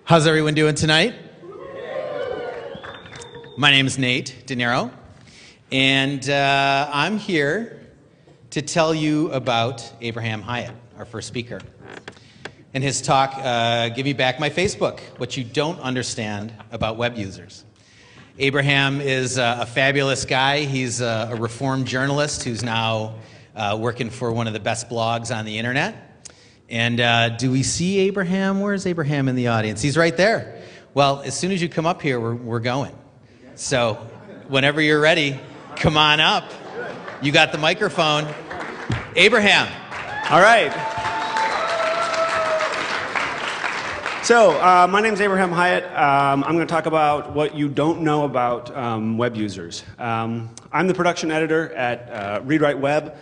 How's everyone doing tonight? My name is Nate De Niro, and I'm here to tell you about Abraham Hyatt, our first speaker, and his talk, Give Me Back My Facebook, What You Don't Understand About Web Users. Abraham is a fabulous guy. He's a reformed journalist who's now working for one of the best blogs on the internet. And do we see Abraham? Where's Abraham in the audience? He's right there. Well, as soon as you come up here, we're going. So whenever you're ready, come on up. You got the microphone. Abraham. All right. So my name's Abraham Hyatt. I'm going to talk about what you don't know about web users. I'm the production editor at ReadWriteWeb.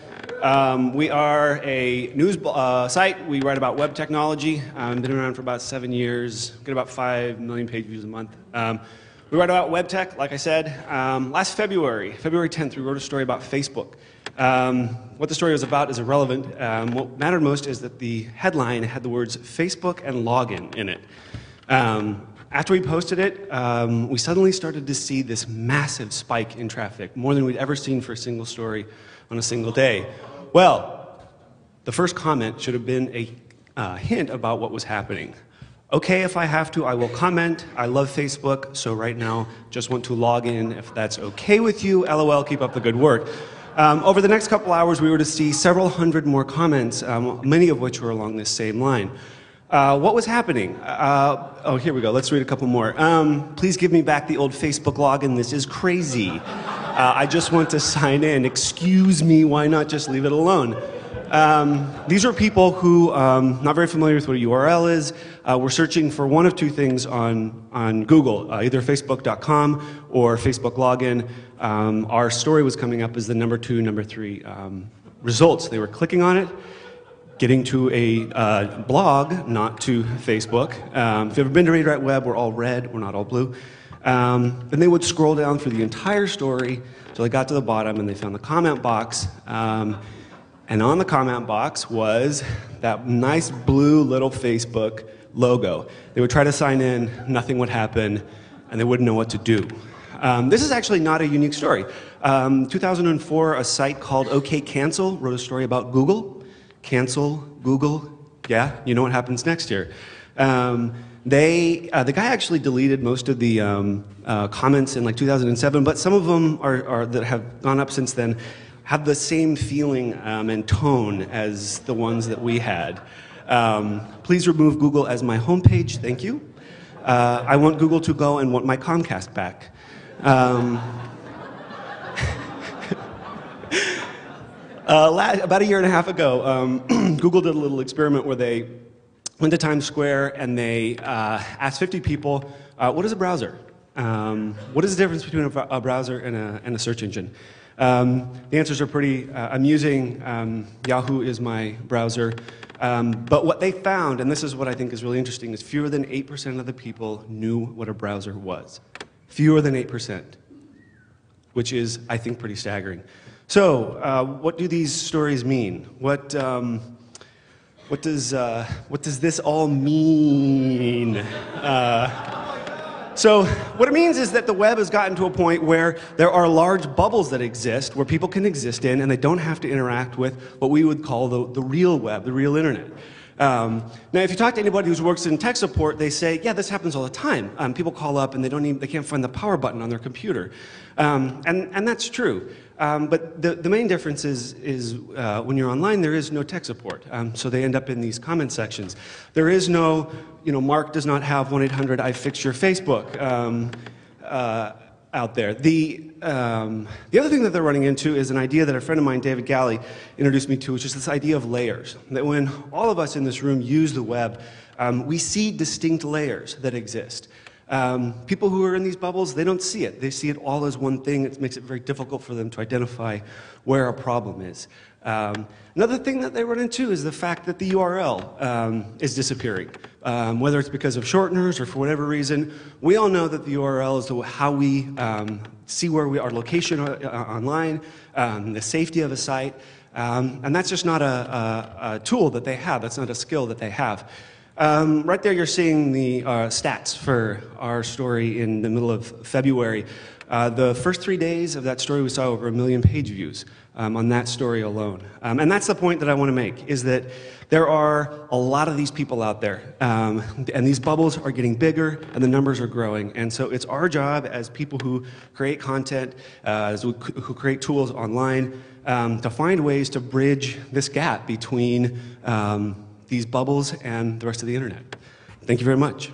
We are a news site. We write about web technology. Been around for about 7 years. Get about 5 million page views a month. We write about web tech, like I said. Last February 10th, we wrote a story about Facebook. What the story was about is irrelevant. What mattered most is that the headline had the words Facebook and login in it. After we posted it, we suddenly started to see this massive spike in traffic, more than we'd ever seen for a single story on a single day. Well, the first comment should have been a hint about what was happening. Okay, if I have to, I will comment. I love Facebook, so right now, just want to log in. If that's okay with you, LOL, keep up the good work. Over the next couple hours, we were to see several hundred more comments, many of which were along this same line. What was happening? Oh, here we go. Let's read a couple more. Please give me back the old Facebook login. This is crazy. I just want to sign in. Excuse me, why not just leave it alone? These are people who, not very familiar with what a URL is, were searching for one of two things on Google, either facebook.com or Facebook login. Our story was coming up as the number 2, number 3 results. They were clicking on it, getting to a blog, not to Facebook. If you've ever been to ReadWriteWeb, we're all red, we're not all blue. And they would scroll down through the entire story until they got to the bottom and they found the comment box. And on the comment box was that nice blue little Facebook logo. They would try to sign in, nothing would happen, and they wouldn't know what to do. This is actually not a unique story. 2004, a site called OK Cancel wrote a story about Google. Cancel, Google, yeah, you know what happens next here. The guy actually deleted most of the comments in like 2007, but some of them that have gone up since then have the same feeling and tone as the ones that we had. Please remove Google as my homepage, thank you. I want Google to go and want my Comcast back. About a year and a half ago, Google did a little experiment where they went to Times Square and they asked 50 people, what is a browser? What is the difference between a browser and a search engine? The answers are pretty amusing. Yahoo is my browser. But what they found, and this is what I think is really interesting, is fewer than 8% of the people knew what a browser was. Fewer than 8%, which is, I think, pretty staggering. So, what do these stories mean? What does this all mean? So what it means is that the web has gotten to a point where there are large bubbles that exist, where people can exist in, and they don't have to interact with what we would call the real web, the real internet. Now, if you talk to anybody who works in tech support, they say, yeah, this happens all the time. People call up and they can't find the power button on their computer. And that's true. But the main difference is when you're online, there is no tech support. So they end up in these comment sections. There is no, Mark does not have 1-800-I-FIX-YOUR-Facebook out there. The other thing that they're running into is an idea that a friend of mine, David Galley, introduced me to, which is this idea of layers. That when all of us in this room use the web, we see distinct layers that exist. People who are in these bubbles, they don't see it. They see it all as one thing. It makes it very difficult for them to identify where a problem is. Another thing that they run into is the fact that the URL is disappearing. Whether it's because of shorteners or for whatever reason, we all know that the URL is how we see where our location online, the safety of a site, and that's just not a tool that they have. That's not a skill that they have. Right there you're seeing the stats for our story in the middle of February. The first 3 days of that story we saw over 1 million page views on that story alone. And that's the point that I want to make, is that there are a lot of these people out there, and these bubbles are getting bigger and the numbers are growing. And so it's our job as people who create content, who create tools online, to find ways to bridge this gap between these bubbles and the rest of the internet. Thank you very much.